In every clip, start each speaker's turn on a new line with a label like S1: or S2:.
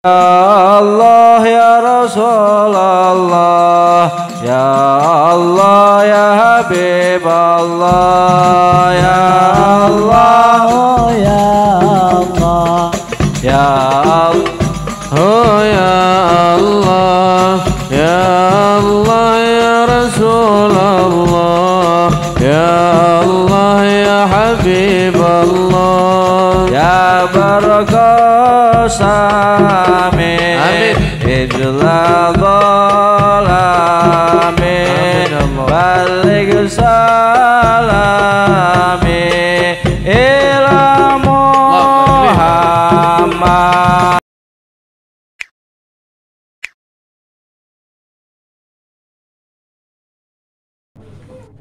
S1: Allah ya Rasulullah, ya Allah ya Habib Allah, ya Allah ya Allah, ya Allah ya Allah, ya Allah ya Rasulullah, ya Allah ya Habib Allah, ya barakah amin idla zalami balik salami ila Muhammad.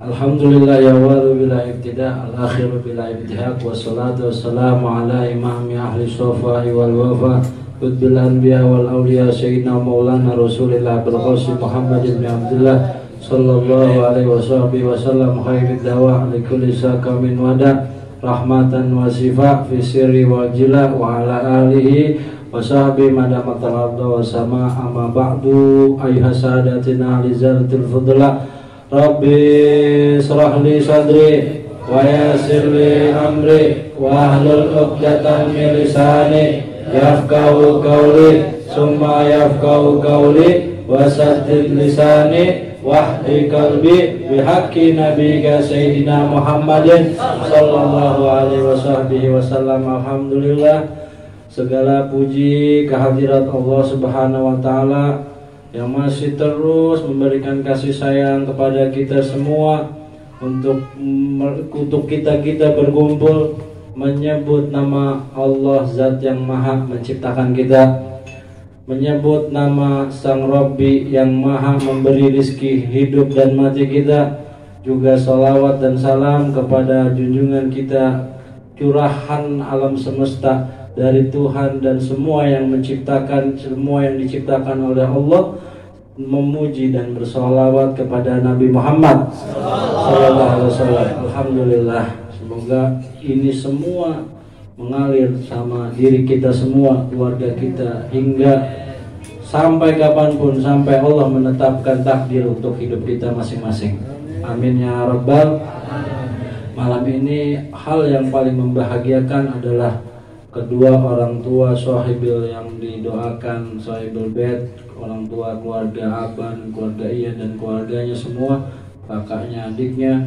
S2: Alhamdulillah ya walu bila ibtida al-akhiru bila ibtihaq wassalatu wassalamu ala imami ahli sofa'i wal wafa qutbil anbiya wal awliya sayyidina maulana rasulillah bil-qasim Muhammad ibn Abdullah sallallahu alaihi wasallam khairid dawa likulli sakamin wada rahmatan wa sifa fi sirri wa jila wa ala alihi wa sahbihi madamatal abda wa sama amma ba'du ayha sadatina alizalatil fudla Rabbi shrah li sadri wa yassir li amri wa ahlul 'uqdatam min lisani yafqahu qawli summa yafqahu qawli wa saddid lisani wahdi qalbi bihaqqi nabiyyika sayyidina Muhammadin sallallahu alaihi wasallam. Alhamdulillah, segala puji kehadirat Allah Subhanahu wa taala yang masih terus memberikan kasih sayang kepada kita semua untuk kita berkumpul menyebut nama Allah Zat yang Maha menciptakan kita, menyebut nama Sang Rabbi yang Maha memberi rizki hidup dan mati kita, juga salawat dan salam kepada junjungan kita, curahan alam semesta dari Tuhan dan semua yang menciptakan, semua yang diciptakan oleh Allah, memuji dan bersolawat kepada Nabi Muhammad sallallahu alaihi wasallam. Alhamdulillah, semoga ini semua mengalir sama diri kita semua, keluarga kita, hingga sampai kapanpun, sampai Allah menetapkan takdir untuk hidup kita masing-masing. Amin ya rabbal. Malam ini hal yang paling membahagiakan adalah kedua orang tua sahibil yang didoakan, sahibil bed, orang tua, keluarga Aban, keluarga Ian dan keluarganya semua, kakaknya, adiknya,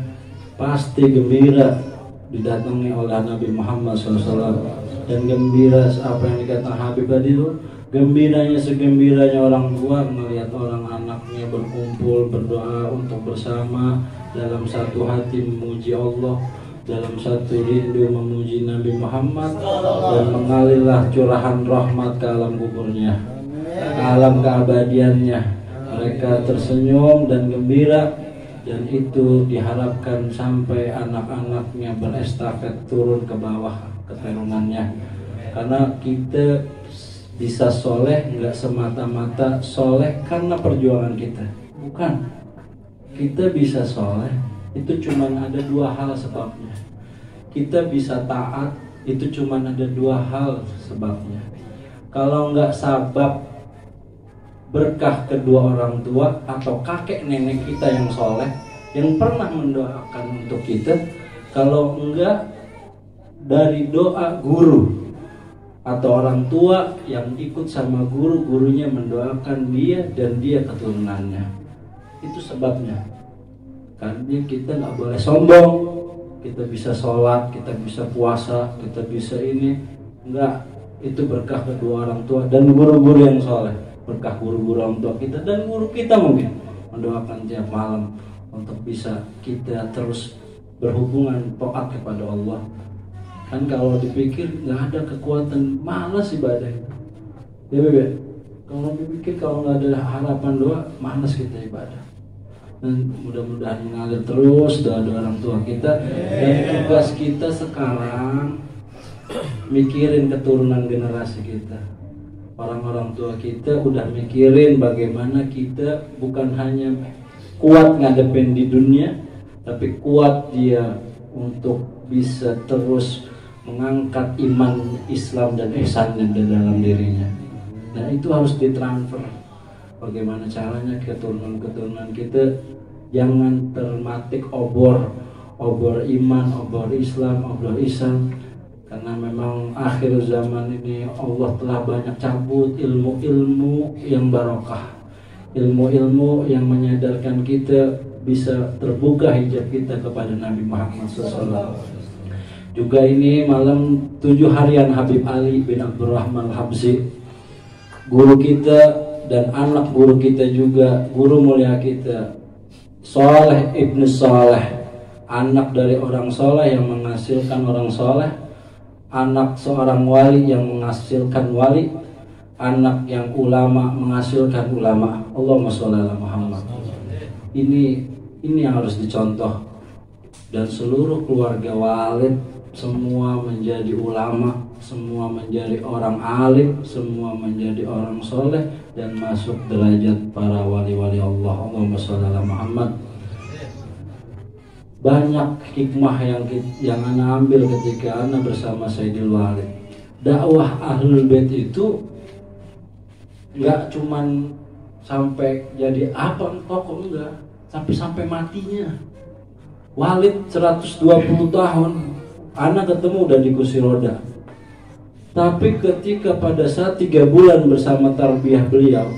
S2: pasti gembira didatangi oleh Nabi Muhammad SAW. Dan gembira apa yang dikatakan Habib tadi itu, gembiranya segembiranya orang tua melihat orang anaknya berkumpul berdoa untuk bersama dalam satu hati memuji Allah, dalam satu rindu memuji Nabi Muhammad, dan mengalirlah curahan rahmat ke alam kuburnya, ke alam keabadiannya. Mereka tersenyum dan gembira, dan itu diharapkan sampai anak-anaknya berestafet turun ke bawah keturunannya. Karena kita bisa soleh nggak semata-mata soleh karena perjuangan kita, bukan. Kita bisa soleh itu cuma ada dua hal sebabnya. Kita bisa taat itu cuma ada dua hal sebabnya. Kalau nggak sabab berkah kedua orang tua atau kakek nenek kita yang soleh, yang pernah mendoakan untuk kita, kalau enggak dari doa guru atau orang tua yang ikut sama guru, gurunya mendoakan dia dan dia keturunannya. Itu sebabnya. Karena kita nggak boleh sombong, kita bisa sholat, kita bisa puasa, kita bisa ini, enggak. Itu berkah kedua orang tua dan guru-guru yang soleh, berkah guru-guru orang tua kita dan guru kita mungkin mendoakan tiap malam untuk bisa kita terus berhubungan taat kepada Allah. Kan kalau dipikir nggak ada kekuatan, malas ibadah itu. Ya bebe, kalau dipikir kalau nggak ada harapan doa, malas kita ibadah. Dan mudah-mudahan mengalir terus doa-doa orang tua kita. Dan tugas kita sekarang mikirin keturunan generasi kita. Orang-orang tua kita udah mikirin bagaimana kita bukan hanya kuat ngadepin di dunia, tapi kuat dia untuk bisa terus mengangkat iman Islam dan ihsannya di dalam dirinya. Dan itu harus ditransfer. Bagaimana caranya keturunan-keturunan kita jangan termatik obor iman, obor Islam, obor Ihsan. Karena memang akhir zaman ini Allah telah banyak cabut ilmu-ilmu yang barokah, ilmu-ilmu yang menyadarkan kita bisa terbuka hijab kita kepada Nabi Muhammad SAW. Juga ini malam 7 harian Habib Ali bin Abdurrahman Al-Habsyi, guru kita dan anak guru kita juga, guru mulia kita, Saleh Ibnu Saleh, anak dari orang soleh yang menghasilkan orang soleh, anak seorang wali yang menghasilkan wali, anak yang ulama menghasilkan ulama. Allahumma sholli ala Muhammad. Ini yang harus dicontoh. Dan seluruh keluarga Walid semua menjadi ulama, semua menjadi orang alim, semua menjadi orang soleh dan masuk derajat para wali-wali Allah. Allahumma sholli ala Muhammad. Banyak hikmah yang ana ambil ketika ana bersama Sayyidil Walid. Dakwah Ahlul Bait itu nggak cuman sampai jadi apa tokoh, enggak, tapi sampai matinya. Walid 120 tahun, ana ketemu udah di kursi roda. Tapi ketika pada saat 3 bulan bersama tarbiyah beliau,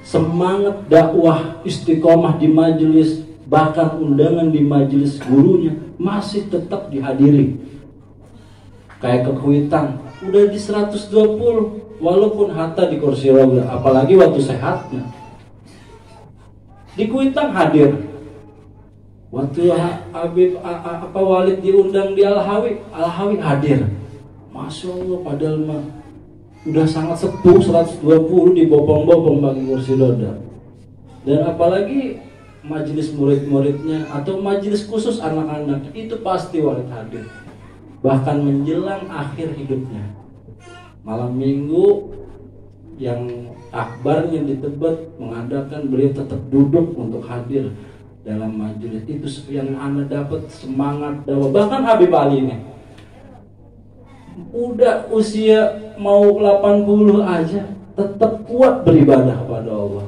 S2: semangat dakwah istiqomah di majelis, bahkan undangan di majelis gurunya masih tetap dihadiri. Kayak ke Kuitang udah di 120 walaupun hatta di kursi roda, apalagi waktu sehatnya. Di Kuitang hadir. Waktu Habib Walid diundang di Al-Hawi hadir. Masya Allah, padahal mah udah sangat sepuh, 120 dibopong-bopong bagi kursi roda. Dan apalagi majelis murid-muridnya atau majelis khusus anak-anak itu pasti Walid hadir. Bahkan menjelang akhir hidupnya, malam minggu yang akbarnya di Tebet mengadakan, beliau tetap duduk untuk hadir dalam majelis. Itu yang anda dapat semangat dakwah. Bahkan Habib Ali ini udah usia mau 80 aja tetap kuat beribadah kepada Allah.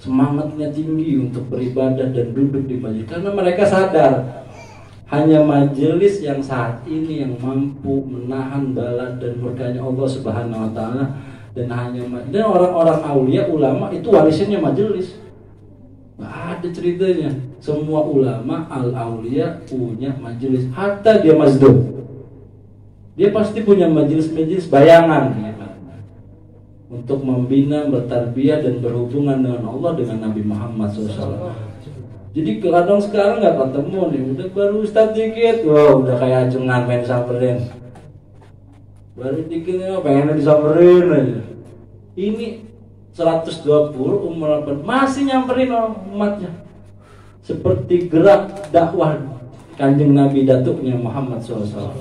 S2: Semangatnya tinggi untuk beribadah dan duduk di majelis, karena mereka sadar hanya majelis yang saat ini yang mampu menahan bala dan murkanya Allah Subhanahu wa taala. Dan orang-orang aulia ulama itu warisannya majelis. Nggak ada ceritanya. Semua ulama al-aulia punya majelis. Hatta dia masdum, dia pasti punya majelis-majelis bayangan untuk membina, bertarbiyah dan berhubungan dengan Allah, dengan Nabi Muhammad SAW. Jadi kadang sekarang nggak ketemu nih, udah baru Ustadz dikit, wow udah kayak ajengan main samperin. Baru dikit ya pengen disamperin aja. Ini 120 umur masih nyamperin umatnya. Seperti gerak dakwah Kanjeng Nabi datuknya Muhammad SAW.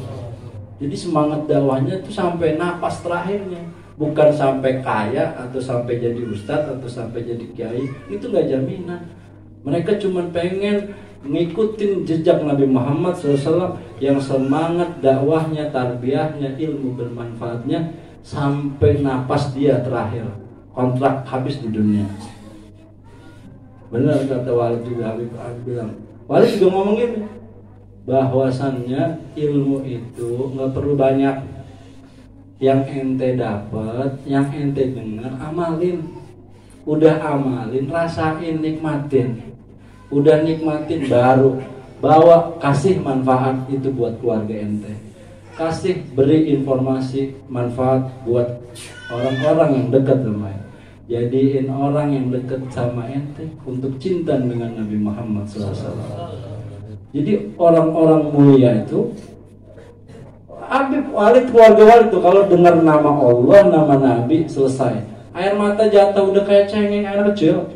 S2: Jadi semangat dakwahnya itu sampai napas terakhirnya. Bukan sampai kaya atau sampai jadi ustadz atau sampai jadi kiai, itu nggak jaminan. Mereka cuma pengen ngikutin jejak Nabi Muhammad SAW yang semangat dakwahnya, tarbiyahnya, ilmu bermanfaatnya sampai napas dia terakhir, kontrak habis di dunia. Benar kata Walid juga, Habib bilang, Walid juga ngomong gini, bahwasannya ilmu itu nggak perlu banyak. Yang ente dapat, yang ente dengar, amalin. Udah amalin, rasain, nikmatin. Udah nikmatin baru bawa, kasih manfaat itu buat keluarga ente. Kasih, beri informasi manfaat buat orang-orang yang dekat sama ente. Jadiin orang yang dekat sama ente untuk cinta dengan Nabi Muhammad SAW. Jadi orang-orang mulia itu, Habib Walid, keluarga Walid tuh kalau dengar nama Allah, nama Nabi, selesai. Air mata jatuh udah kayak cengeng anak kecil.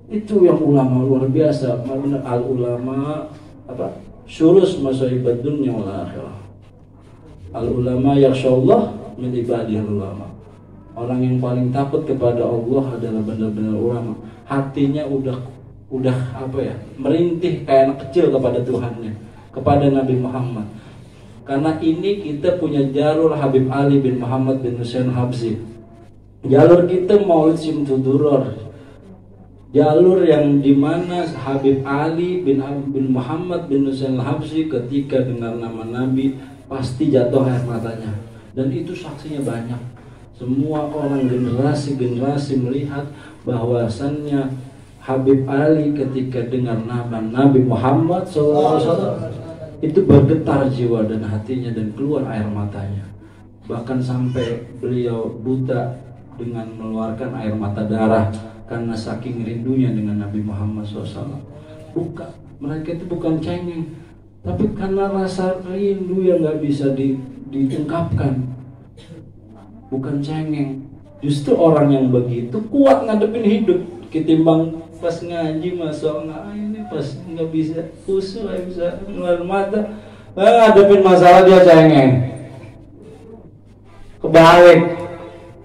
S2: Itu yang ulama luar biasa. Al ulama apa? Syurus masaibad dunya wal akhirah. Al ulama yakhsyallah min ibadihil ulama. Orang yang paling takut kepada Allah adalah benar-benar ulama. Hatinya udah apa ya? Merintih kayak anak kecil kepada Tuhannya, kepada Nabi Muhammad. Karena ini kita punya jalur Habib Ali bin Muhammad bin Husain Habsyi. Jalur kita Maulid Syamsudduror. Jalur yang dimana Habib Ali bin Muhammad bin Husain Habsyi ketika dengar nama Nabi pasti jatuh air matanya. Dan itu saksinya banyak. Semua orang generasi-generasi melihat bahwasannya Habib Ali ketika dengar nama Nabi Muhammad SAW itu bergetar jiwa dan hatinya dan keluar air matanya. Bahkan sampai beliau buta dengan mengeluarkan air mata darah karena saking rindunya dengan Nabi Muhammad SAW. Bukan, mereka itu bukan cengeng, tapi karena rasa rindu yang gak bisa diungkapkan. Bukan cengeng. Justru orang yang begitu kuat ngadepin hidup ketimbang pas ngaji masuk ini pas nggak bisa khusyuk, nggak bisa ngeluarin mata, ngadepin masalah dia cengeng. Kebalik,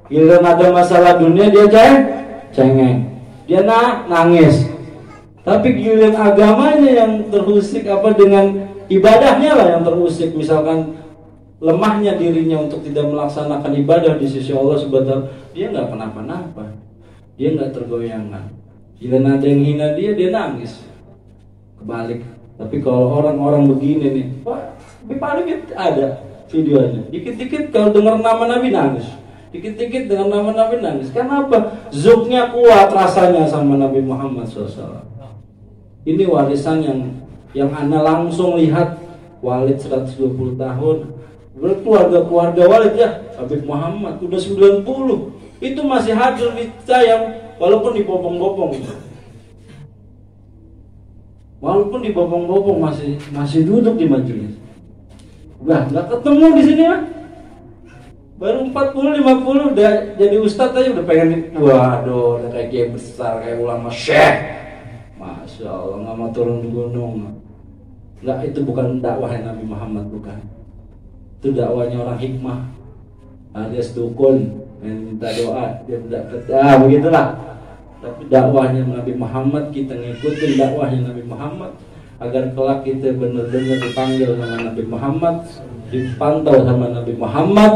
S2: giliran ada masalah dunia dia cengeng, dia nangis. Tapi giliran agamanya yang terusik dengan ibadahnya lah yang terusik. Misalkan lemahnya dirinya untuk tidak melaksanakan ibadah di sisi Allah Subhanahu, dia nggak kenapa-napa, dia nggak tergoyangkan. Jika ada yang hina dia nangis. Kebalik. Tapi kalau orang-orang begini nih, wah, paling ada videonya. Dikit-dikit kalau dengar nama Nabi nangis. Dikit-dikit dengar nama Nabi nangis. Karena apa? Zuknya kuat rasanya sama Nabi Muhammad SAW. Ini warisan yang Anda langsung lihat. Walid 120 tahun. Keluarga Walid ya, Habib Muhammad udah 90. Itu masih hadir di tayang. Walaupun dibopong-bopong, masih duduk di majelis. Nggak ketemu di sini ya. Baru 40-50 udah jadi ustadz aja udah pengen. Waduh, udah kayak kiai besar, kayak ulama syekh. Masya Allah, nggak mau turun di gunung. Nggak, itu bukan dakwah Nabi Muhammad, bukan. Itu dakwahnya orang hikmah, alias dukun yang minta doa dia tidak begitulah. Tapi dakwahnya Nabi Muhammad, kita ngikutin dakwahnya Nabi Muhammad agar kelak kita benar-benar dipanggil sama Nabi Muhammad, dipantau sama Nabi Muhammad,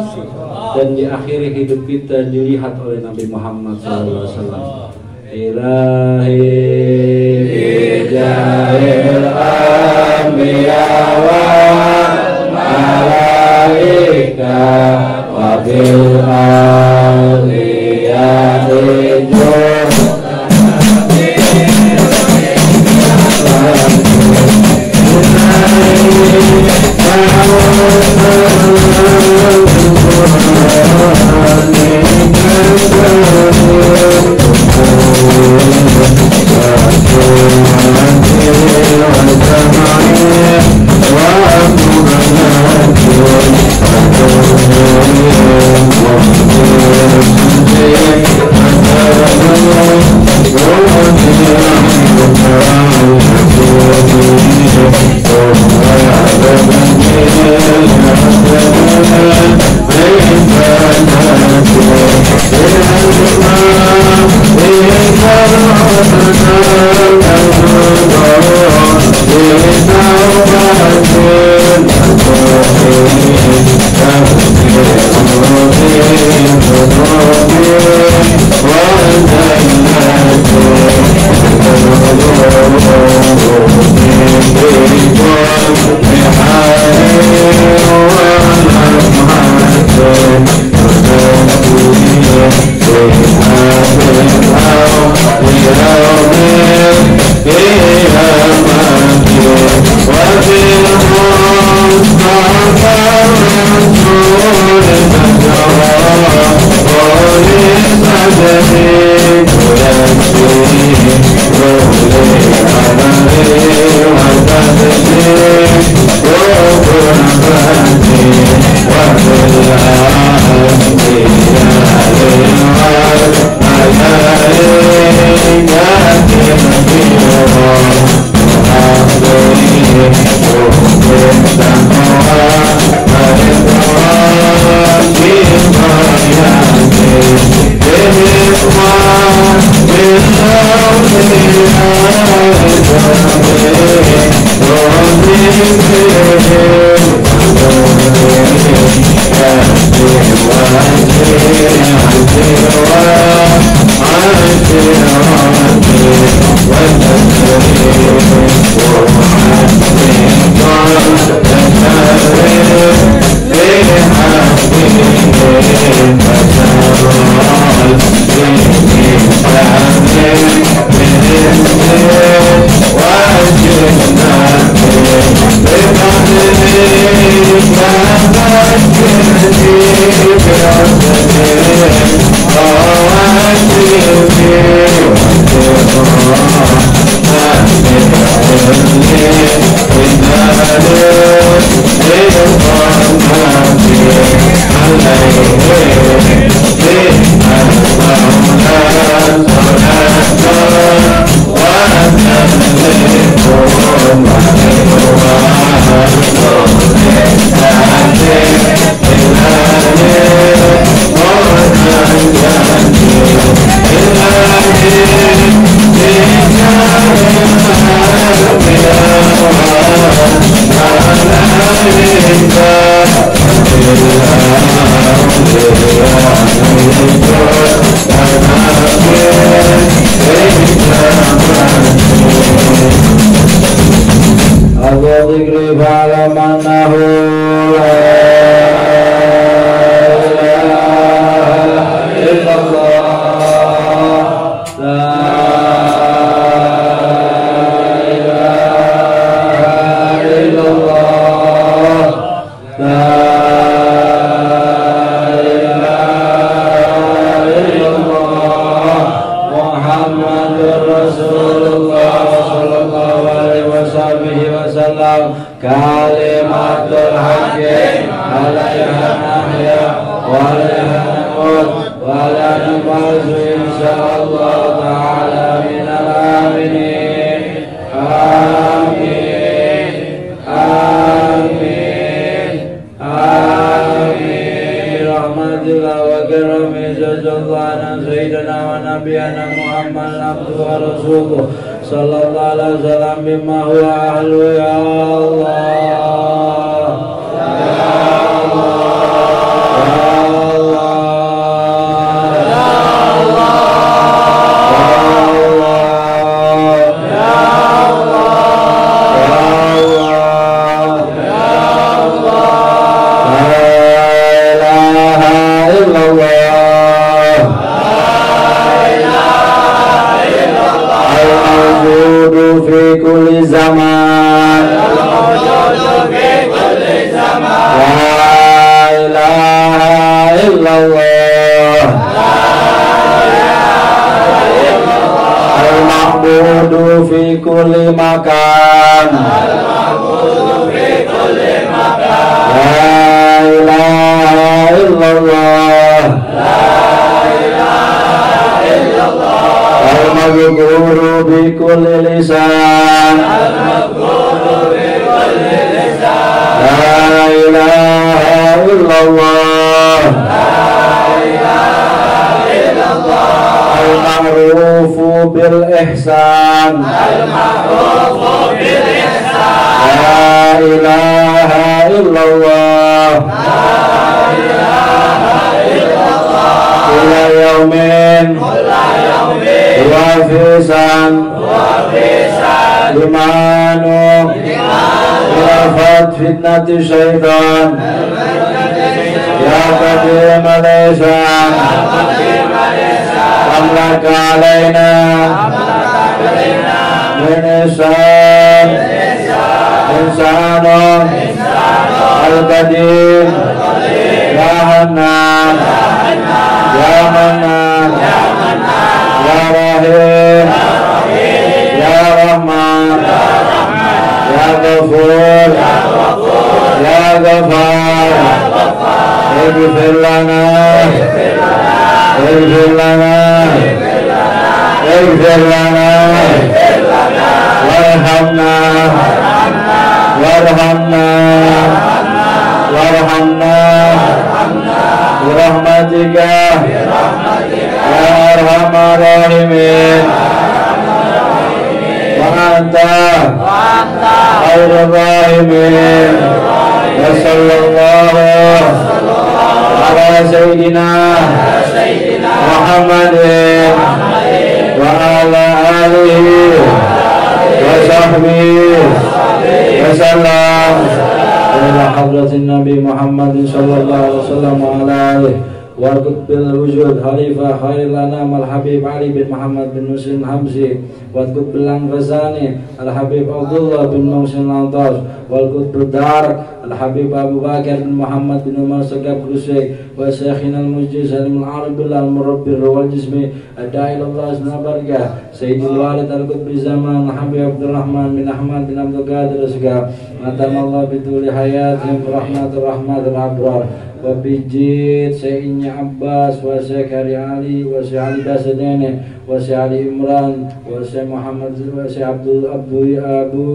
S2: dan di akhir hidup kita dilihat oleh Nabi Muhammad SAW. Ilahi bijahil anbiya wa malaika wa bil Kalimatul haqqi alaiha nahya wa alaiha namut wa la namazu insyaallah ta'ala minal aminin. Amin amin amin. Rahmatillah wa karami jazallahu sayyidina wa nabiyana Muhammad abduhu wa rasuluh sallallahu alaihi wasallam bima huwa ahlu ya Allah. Fitnati syaitan ya qadim al-ihsan amlaka alaina min ihsan insanun al-qadim ya hannan ya mannan ya rahim ya rahman ya ghafur ya Ghaffar ighfir lana ighfir lana ighfir lana warhamna warhamna warhamna birahmatika ya arhamar rahimin wa anta khairur rahimin. Wassallallahu ala sayyidina Muhammadin wa ala alihi wa sahbihi wa sallam ila hadratin Nabi Muhammadin sallallahu alaihi wasallam wa ala alihi warqut bil wujud Khalifah khairil anam Al-Habib Ali bin Muhammad bin Muslim Hamzi warqut bil Anfasani Al-Habib Abdullah bin Muhsin Al-Antas warqut bil Darak Al-Habib Abu Bakar bin Muhammad bin Umar Sagab Krusek wa Syekhina Al-Mujid Salim Al-Arabillah Al-Murabbir wal Jismi Ad-Da'il Allah Asna Bargah Sayyidul Walid Al-Qutbi Zaman Habib Abdul Rahman bin Ahmad bin Abdul Qadir Asgab Matamallah bituli hayatihim rahmatur rahmatur abrar wa bijid Sayyidina Abbas wa Syekh Ali wa Syekh Ali Basadene wa Syekh Ali Imran wa Syekh Muhammad wa Syekh Abdul Abu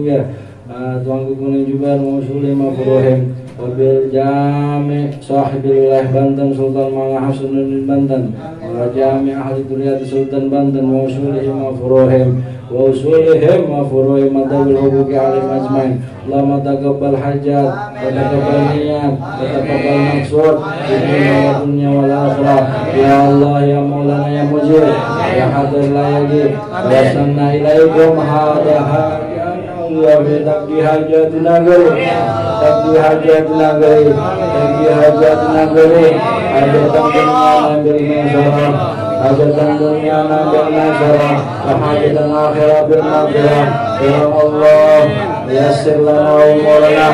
S2: ya Tuan Kukunin Jubair Musuli Mafruhim Wabil Jami Sahibil Wilayah Banten Sultan Manga Hasanuddin Banten Wa Jami Ahli Duriyati Sultan Banten Musuli Mafruhim Wa usulihim Mafruhim Madabil Hubuki Alim Ajmain Lama taqabbal hajat Wa taqabbal niyat Wa taqabbal maksud Wa dunia wal akhirah Ya Allah Ya Maulana Ya Mujib Ya Hadir La Yajib Wa sanna ilaikum hadaha Ya takdi hajatina gari takdi hajatina gari takdi hajatina gari hajatan dunia nabil nasara hajatan dunia nabil nasara hajatan akhirat bil maghfirah ya Allah yassir lana wa maulana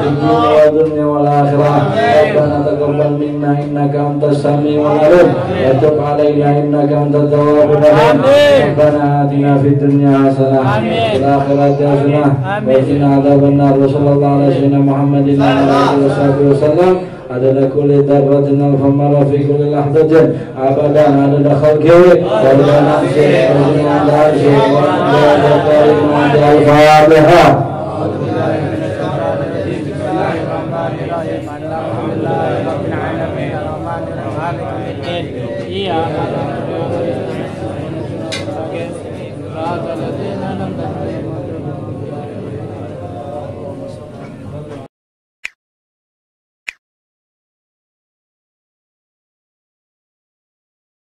S2: fid dunya wa dunya wal akhirah rabbana taqabbal minna innaka antas samiul alim wa tub alaina innaka antat tawwabur rahim rabbana atina fid dunya hasanah wa fil akhirati hasanah wa qina adzabannar wa sallallahu ala sayyidina Muhammadin wa ala alihi wasallam adada kulli darratin al-famara fi kulli lahdatin abadan adada khalqi wa adada nafsi wa adada arshi wa adada karim wa adada al-fatiha Iya.